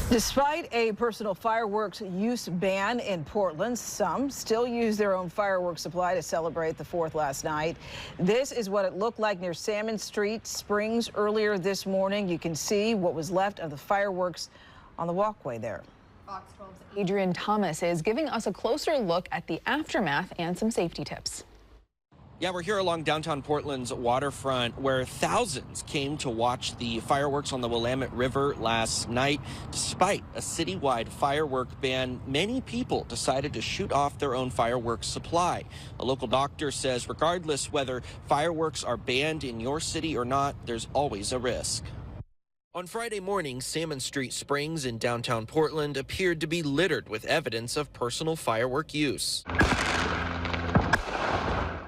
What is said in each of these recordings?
Despite a personal fireworks use ban in Portland, some still use their own fireworks supply to celebrate the 4th last night. This is what it looked like near Salmon Street Springs earlier this morning. You can see what was left of the fireworks on the walkway there. Fox 12's Adrian Thomas is giving us a closer look at the aftermath and some safety tips. Yeah, we're here along downtown Portland's waterfront where thousands came to watch the fireworks on the Willamette River last night. Despite a citywide firework ban, many people decided to shoot off their own fireworks supply. A local doctor says regardless whether fireworks are banned in your city or not, there's always a risk. On Friday morning, Salmon Street Springs in downtown Portland appeared to be littered with evidence of personal firework use.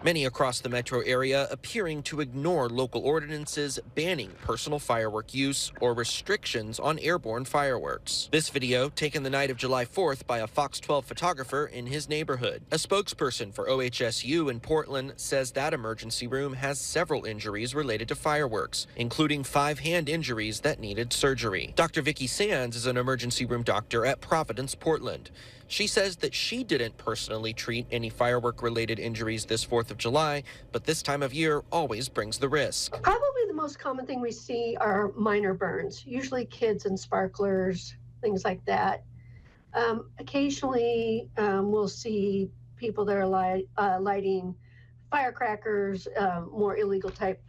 Many across the metro area appearing to ignore local ordinances banning personal firework use or restrictions on airborne fireworks. This video taken the night of July 4th by a Fox 12 photographer in his neighborhood. A spokesperson for OHSU in Portland says that emergency room has several injuries related to fireworks, including 5 hand injuries that needed surgery. Dr. Vicki Sands is an emergency room doctor at Providence, Portland. She says that she didn't personally treat any firework-related injuries this 4th of July, but this time of year always brings the risk. Probably the most common thing we see are minor burns, usually kids and sparklers, things like that. Occasionally, we'll see people that are lighting firecrackers, more illegal type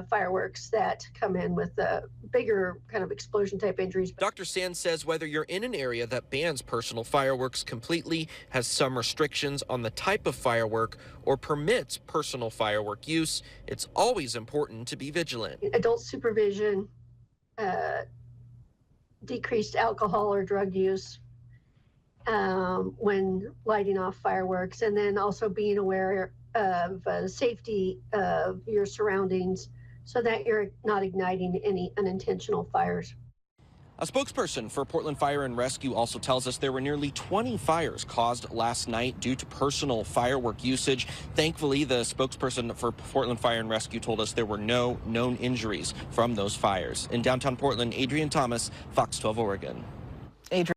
fireworks that come in with bigger kind of explosion type injuries. Dr. Sands says whether you're in an area that bans personal fireworks completely, has some restrictions on the type of firework, or permits personal firework use, it's always important to be vigilant. Adult supervision, decreased alcohol or drug use when lighting off fireworks, and then also being aware of safety of your surroundings so that you're not igniting any unintentional fires. A spokesperson for Portland Fire and Rescue also tells us there were nearly 20 fires caused last night due to personal firework usage. Thankfully, the spokesperson for Portland Fire and Rescue told us there were no known injuries from those fires. In downtown Portland, Adrian Thomas, Fox 12 Oregon.